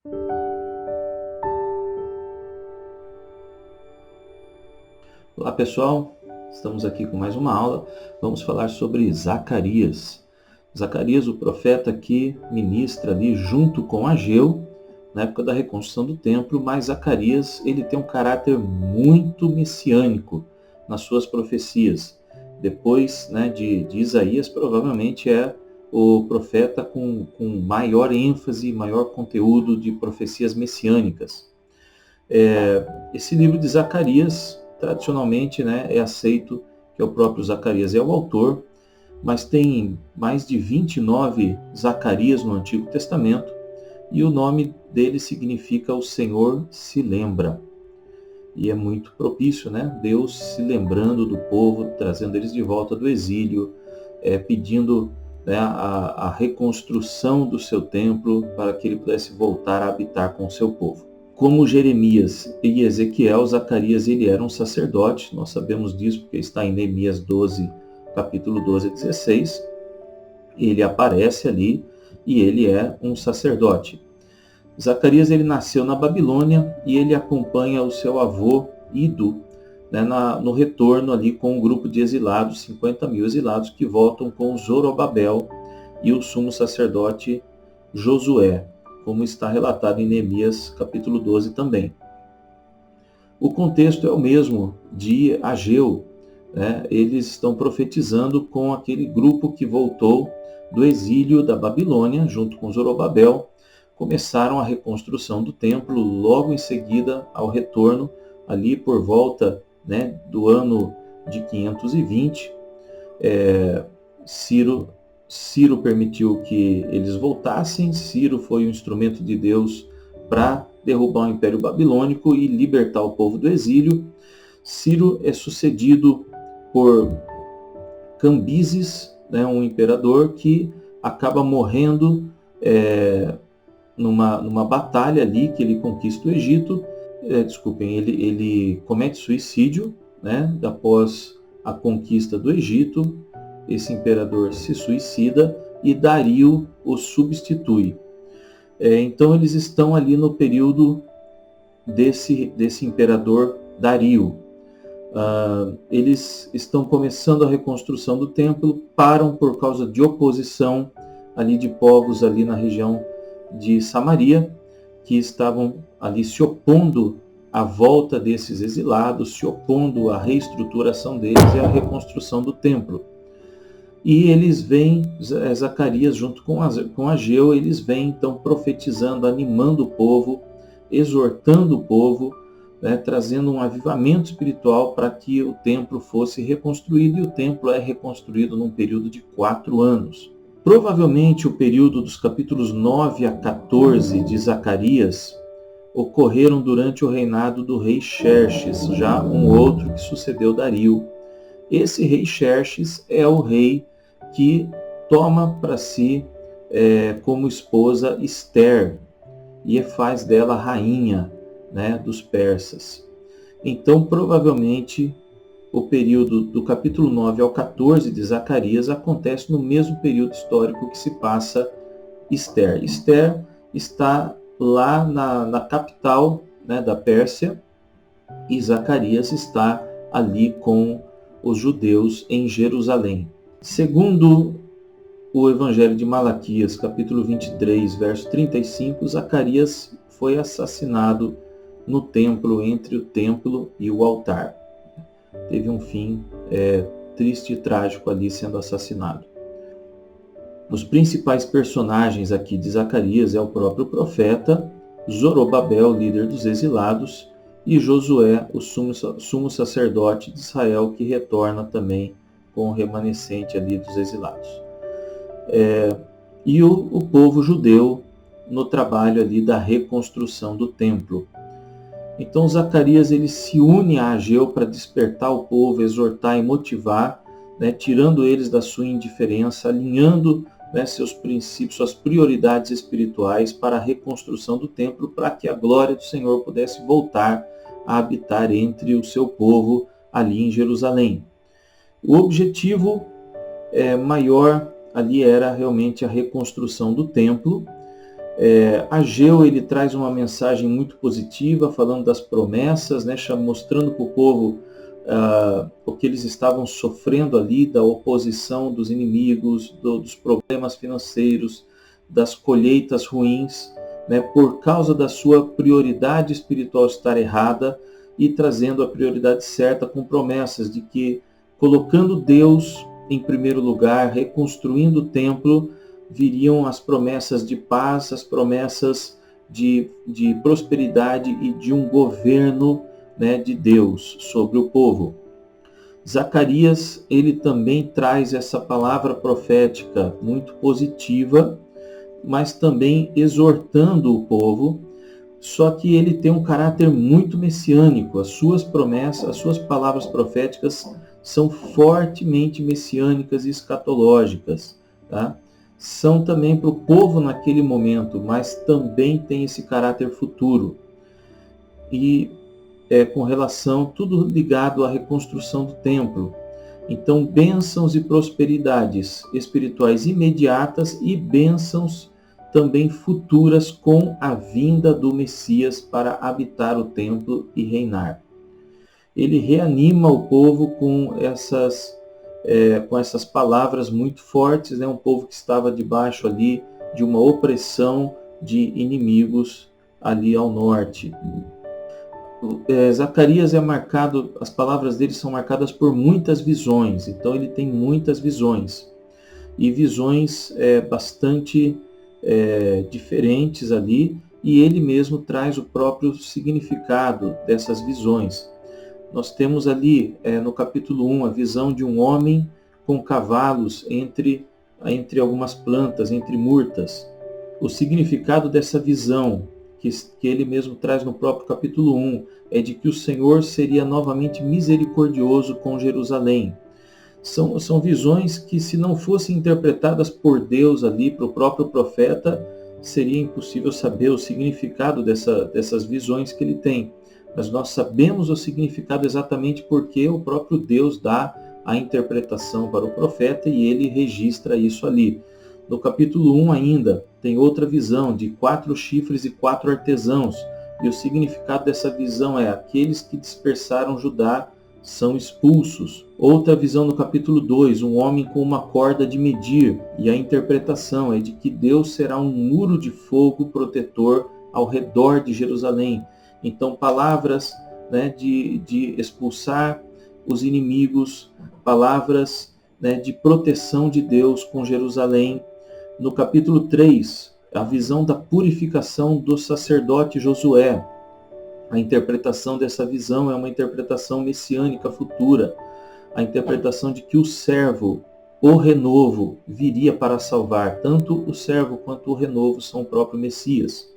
Olá pessoal, estamos aqui com mais uma aula. Vamos falar sobre Zacarias. Zacarias, o profeta que ministra ali junto com Ageu, na época da reconstrução do templo, mas Zacarias ele tem um caráter muito messiânico nas suas profecias. Depois de Isaías, provavelmente é o profeta com maior ênfase, maior conteúdo de profecias messiânicas. Esse livro de Zacarias, tradicionalmente, é aceito que é o próprio Zacarias é o autor, mas tem mais de 29 Zacarias no Antigo Testamento, e o nome dele significa o Senhor se lembra. E é muito propício, Deus se lembrando do povo, trazendo eles de volta do exílio, pedindo a reconstrução do seu templo para que ele pudesse voltar a habitar com o seu povo. Como Jeremias e Ezequiel, Zacarias ele era um sacerdote, nós sabemos disso porque está em Neemias 12, capítulo 12 a 16, ele aparece ali e ele é um sacerdote. Zacarias ele nasceu na Babilônia e ele acompanha o seu avô Ido no retorno ali com um grupo de exilados, 50 mil exilados que voltam com Zorobabel e o sumo sacerdote Josué, como está relatado em Neemias capítulo 12 também. O contexto é o mesmo de Ageu, eles estão profetizando com aquele grupo que voltou do exílio da Babilônia, junto com Zorobabel, começaram a reconstrução do templo, logo em seguida ao retorno, ali por volta do ano de 520, Ciro permitiu que eles voltassem. Ciro foi um instrumento de Deus para derrubar o Império Babilônico e libertar o povo do exílio. Ciro é sucedido por Cambises, um imperador que acaba morrendo numa batalha ali que ele conquista o Egito. Ele comete suicídio após a conquista do Egito. Esse imperador se suicida e Dario o substitui. Então eles estão ali no período desse imperador Dario. Eles estão começando a reconstrução do templo, param por causa de oposição ali de povos ali na região de Samaria, que estavam ali se opondo à volta desses exilados, se opondo à reestruturação deles e à reconstrução do templo. E eles vêm, Zacarias junto com Ageu, eles vêm então profetizando, animando o povo, exortando o povo, trazendo um avivamento espiritual para que o templo fosse reconstruído, e o templo é reconstruído num período de 4 anos. Provavelmente o período dos capítulos 9 a 14 de Zacarias ocorreram durante o reinado do rei Xerxes, já um outro que sucedeu Dario. Esse rei Xerxes é o rei que toma para si como esposa Ester e faz dela rainha dos persas. Então, provavelmente, o período do capítulo 9 ao 14 de Zacarias acontece no mesmo período histórico que se passa Ester. Ester está lá na capital da Pérsia e Zacarias está ali com os judeus em Jerusalém. Segundo o Evangelho de Malaquias, capítulo 23, verso 35, Zacarias foi assassinado no templo, entre o templo e o altar. Teve um fim triste e trágico ali, sendo assassinado. Os principais personagens aqui de Zacarias é o próprio profeta, Zorobabel, líder dos exilados, e Josué, o sumo sacerdote de Israel, que retorna também com o remanescente ali dos exilados. E o povo judeu no trabalho ali da reconstrução do templo. Então Zacarias ele se une a Ageu para despertar o povo, exortar e motivar, tirando eles da sua indiferença, alinhando seus princípios, suas prioridades espirituais para a reconstrução do templo, para que a glória do Senhor pudesse voltar a habitar entre o seu povo ali em Jerusalém. O objetivo maior ali era realmente a reconstrução do templo, Ageu, ele traz uma mensagem muito positiva, falando das promessas, né, mostrando para o povo o que eles estavam sofrendo ali, da oposição dos inimigos, dos problemas financeiros, das colheitas ruins, né, por causa da sua prioridade espiritual estar errada, e trazendo a prioridade certa com promessas de que, colocando Deus em primeiro lugar, reconstruindo o templo, viriam as promessas de paz, as promessas de prosperidade e de um governo, né, de Deus sobre o povo. Zacarias, ele também traz essa palavra profética muito positiva, mas também exortando o povo, só que ele tem um caráter muito messiânico. As suas promessas, as suas palavras proféticas são fortemente messiânicas e escatológicas, tá? São também para o povo naquele momento, mas também tem esse caráter futuro. E com relação, tudo ligado à reconstrução do templo. Então, bênçãos e prosperidades espirituais imediatas e bênçãos também futuras com a vinda do Messias para habitar o templo e reinar. Ele reanima o povo com essas palavras muito fortes, né? Um povo que estava debaixo ali de uma opressão de inimigos ali ao norte. Zacarias é marcado, as palavras dele são marcadas por muitas visões, então ele tem muitas visões, e visões bastante diferentes ali, e ele mesmo traz o próprio significado dessas visões. Nós temos ali no capítulo 1 a visão de um homem com cavalos entre algumas plantas, entre murtas. O significado dessa visão, que ele mesmo traz no próprio capítulo 1, é de que o Senhor seria novamente misericordioso com Jerusalém. São visões que, se não fossem interpretadas por Deus ali, para o próprio profeta, seria impossível saber o significado dessas visões que ele tem. Mas nós sabemos o significado exatamente porque o próprio Deus dá a interpretação para o profeta e ele registra isso ali. No capítulo 1 ainda, tem outra visão de 4 chifres e 4 artesãos. E o significado dessa visão é: aqueles que dispersaram Judá são expulsos. Outra visão no capítulo 2, um homem com uma corda de medir. E a interpretação é de que Deus será um muro de fogo protetor ao redor de Jerusalém. Então, palavras, né, de expulsar os inimigos, palavras, né, de proteção de Deus com Jerusalém. No capítulo 3, a visão da purificação do sacerdote Josué. A interpretação dessa visão é uma interpretação messiânica futura. A interpretação de que o servo, o renovo, viria para salvar. Tanto o servo quanto o renovo são o próprio Messias.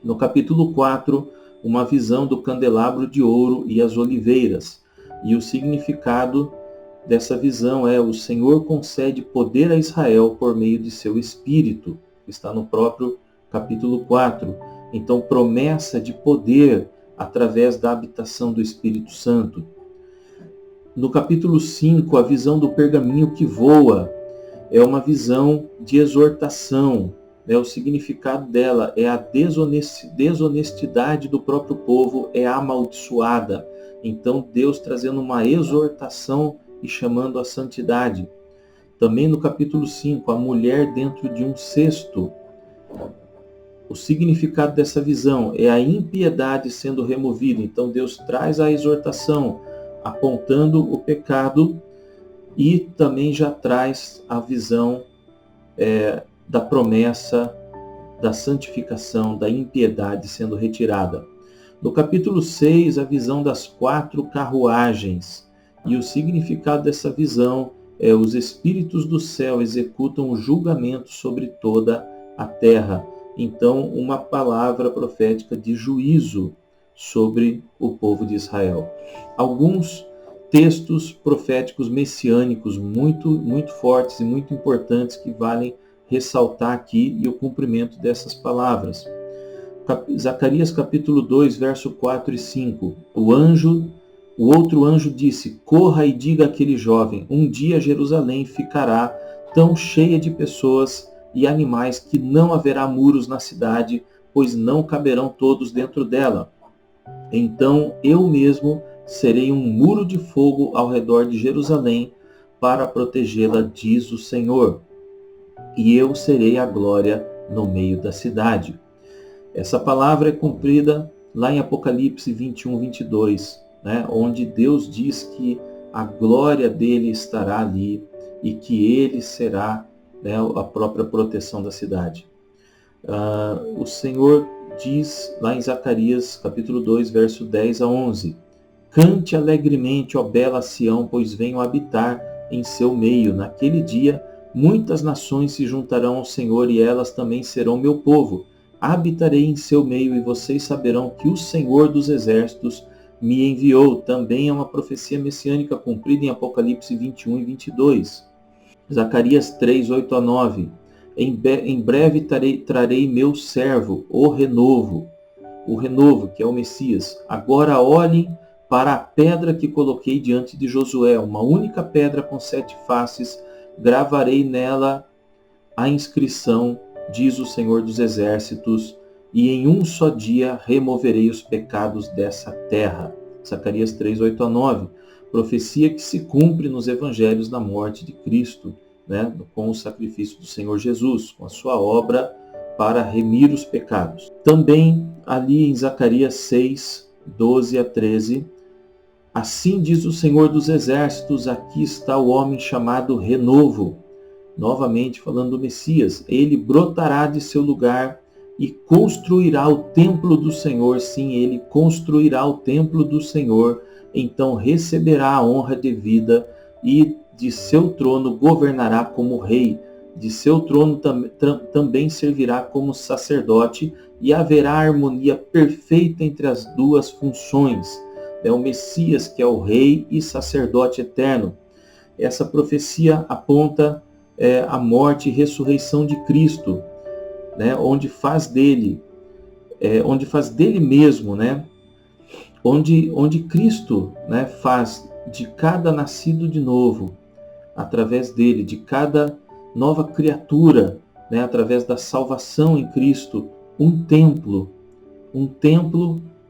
No capítulo 4, uma visão do candelabro de ouro e as oliveiras. E o significado dessa visão é: o Senhor concede poder a Israel por meio de seu Espírito. Está no próprio capítulo 4. Então, promessa de poder através da habitação do Espírito Santo. No capítulo 5, a visão do pergaminho que voa é uma visão de exortação. O significado dela é a desonestidade do próprio povo é amaldiçoada. Então, Deus trazendo uma exortação e chamando a santidade. Também no capítulo 5, a mulher dentro de um cesto. O significado dessa visão é a impiedade sendo removida. Então Deus traz a exortação, apontando o pecado, e também já traz a visão da promessa da santificação, da impiedade sendo retirada. No capítulo 6, a visão das 4 carruagens. E o significado dessa visão é: os espíritos do céu executam o julgamento sobre toda a terra. Então, uma palavra profética de juízo sobre o povo de Israel. Alguns textos proféticos messiânicos muito, muito fortes e muito importantes que valem ressaltar aqui, e o cumprimento dessas palavras. Zacarias capítulo 2, verso 4 e 5. O outro anjo disse: corra e diga àquele jovem: um dia Jerusalém ficará tão cheia de pessoas e animais, que não haverá muros na cidade, pois não caberão todos dentro dela. Então eu mesmo serei um muro de fogo ao redor de Jerusalém para protegê-la, diz o Senhor. E eu serei a glória no meio da cidade. Essa palavra é cumprida lá em Apocalipse 21, 22, né? Onde Deus diz que a glória dele estará ali e que ele será, né, a própria proteção da cidade. O Senhor diz lá em Zacarias capítulo 2, verso 10 a 11: Cante alegremente, ó bela Sião, pois venho habitar em seu meio. Naquele dia, muitas nações se juntarão ao Senhor e elas também serão meu povo. Habitarei em seu meio e vocês saberão que o Senhor dos Exércitos me enviou. Também é uma profecia messiânica cumprida em Apocalipse 21 e 22. Zacarias 3, 8 a 9. Em breve trarei meu servo, o renovo, que é o Messias. Agora olhem para a pedra que coloquei diante de Josué, uma única pedra com 7 faces, gravarei nela a inscrição, diz o Senhor dos Exércitos, e em um só dia removerei os pecados dessa terra. Zacarias 3, 8 a 9. Profecia que se cumpre nos evangelhos da morte de Cristo, né, com o sacrifício do Senhor Jesus, com a sua obra para remir os pecados. Também ali em Zacarias 6, 12 a 13, assim diz o Senhor dos Exércitos, aqui está o homem chamado Renovo. Novamente falando do Messias, ele brotará de seu lugar e construirá o templo do Senhor. Sim, ele construirá o templo do Senhor, então receberá a honra devida e de seu trono governará como rei. De seu trono também servirá como sacerdote e haverá harmonia perfeita entre as duas funções. É o Messias que é o rei e sacerdote eterno. Essa profecia aponta a morte e ressurreição de Cristo, né? onde faz dele mesmo, né? onde Cristo, né, faz de cada nascido de novo, através dele, de cada nova criatura, né, através da salvação em Cristo, um templo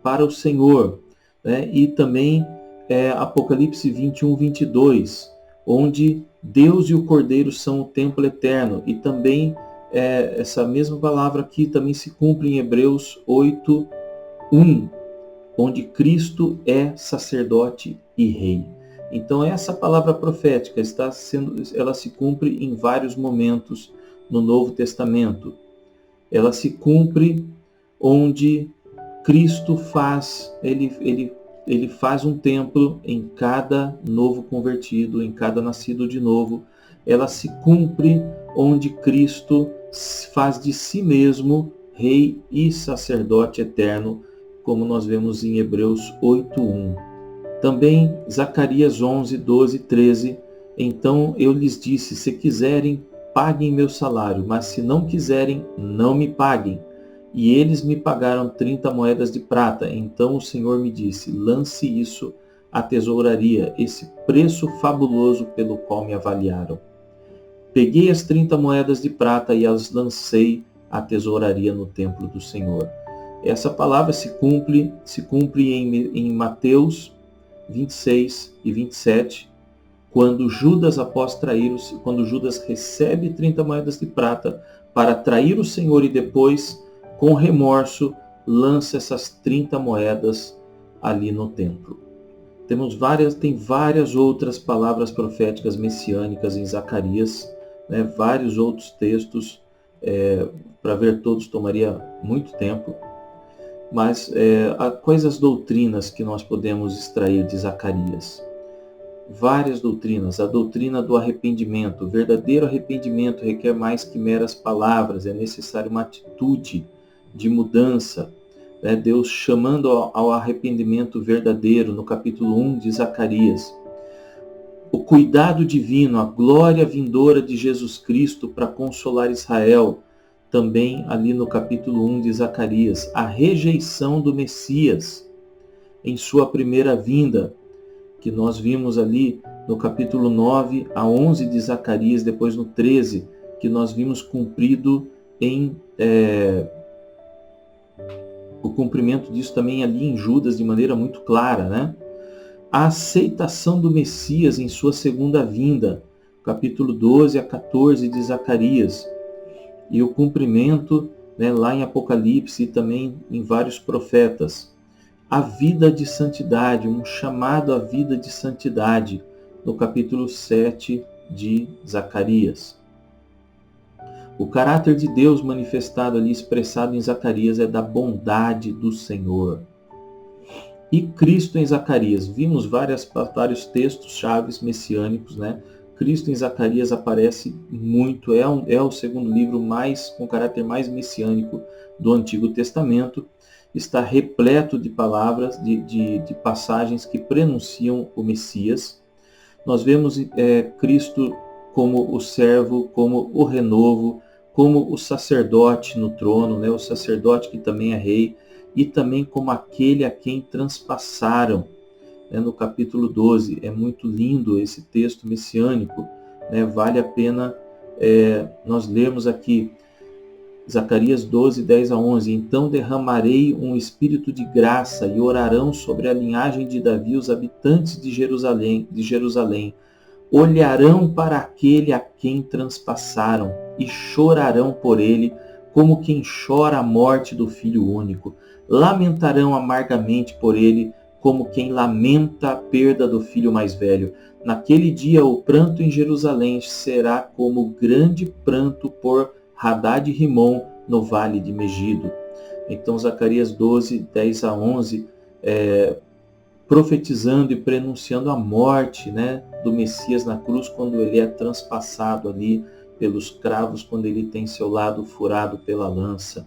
para o Senhor, né? E também Apocalipse 21, 22, onde Deus e o Cordeiro são o templo eterno, e também essa mesma palavra aqui também se cumpre em Hebreus 8, 1, onde Cristo é sacerdote e rei. Então essa palavra profética ela se cumpre em vários momentos no Novo Testamento. Ela se cumpre onde Cristo ele faz um templo em cada novo convertido, em cada nascido de novo. Ela se cumpre onde Cristo faz de si mesmo rei e sacerdote eterno, como nós vemos em Hebreus 8:1. Também Zacarias 11, 12 e 13. Então eu lhes disse, se quiserem, paguem meu salário, mas se não quiserem, não me paguem. E eles me pagaram 30 moedas de prata. Então o Senhor me disse, lance isso à tesouraria, esse preço fabuloso pelo qual me avaliaram. Peguei as 30 moedas de prata e as lancei à tesouraria no templo do Senhor. Essa palavra se cumpre em Mateus 26 e 27, quando Judas recebe 30 moedas de prata para trair o Senhor e depois, com remorso, lança essas 30 moedas ali no templo. Tem várias outras palavras proféticas messiânicas em Zacarias, né? Vários outros textos, para ver todos tomaria muito tempo. Mas quais as doutrinas que nós podemos extrair de Zacarias? Várias doutrinas. A doutrina do arrependimento. O verdadeiro arrependimento requer mais que meras palavras. É necessário uma atitude de mudança. Deus chamando ao arrependimento verdadeiro no capítulo 1 de Zacarias. O cuidado divino, a glória vindoura de Jesus Cristo para consolar Israel. Também ali no capítulo 1 de Zacarias, a rejeição do Messias em sua primeira vinda, que nós vimos ali no capítulo 9 a 11 de Zacarias, depois no 13, que nós vimos cumprido o cumprimento disso também ali em Judas de maneira muito clara, né? A aceitação do Messias em sua segunda vinda, capítulo 12 a 14 de Zacarias, e o cumprimento, né, lá em Apocalipse e também em vários profetas. A vida de santidade, um chamado à vida de santidade, no capítulo 7 de Zacarias. O caráter de Deus manifestado ali, expressado em Zacarias, é da bondade do Senhor. E Cristo em Zacarias. Vimos vários textos chaves messiânicos, né? Cristo em Zacarias aparece muito, é o segundo livro com caráter mais messiânico do Antigo Testamento. Está repleto de palavras, de passagens que prenunciam o Messias. Nós vemos Cristo como o servo, como o renovo, como o sacerdote no trono, né? O sacerdote que também é rei, e também como aquele a quem transpassaram. No capítulo 12, é muito lindo esse texto messiânico, né? Vale a pena nós lermos aqui, Zacarias 12, 10 a 11. Então derramarei um espírito de graça e orarão sobre a linhagem de Davi os habitantes de Jerusalém. Olharão para aquele a quem transpassaram e chorarão por ele, como quem chora a morte do filho único. Lamentarão amargamente por ele, como quem lamenta a perda do filho mais velho. Naquele dia o pranto em Jerusalém será como grande pranto por Hadad-Rimon no vale de Megido. Então Zacarias 12, 10 a 11, profetizando e prenunciando a morte, né, do Messias na cruz, quando ele é transpassado ali pelos cravos, quando ele tem seu lado furado pela lança.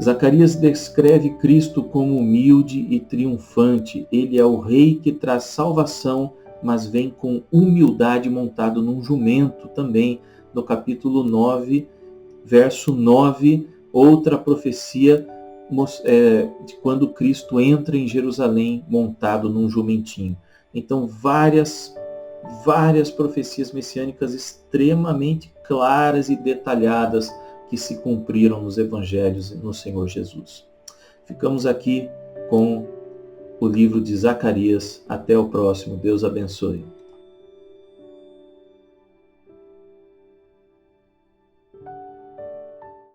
Zacarias descreve Cristo como humilde e triunfante. Ele é o rei que traz salvação, mas vem com humildade montado num jumento também. No capítulo 9, verso 9, outra profecia de quando Cristo entra em Jerusalém montado num jumentinho. Então, várias profecias messiânicas extremamente claras e detalhadas que se cumpriram nos evangelhos no Senhor Jesus. Ficamos aqui com o livro de Zacarias. Até o próximo. Deus abençoe.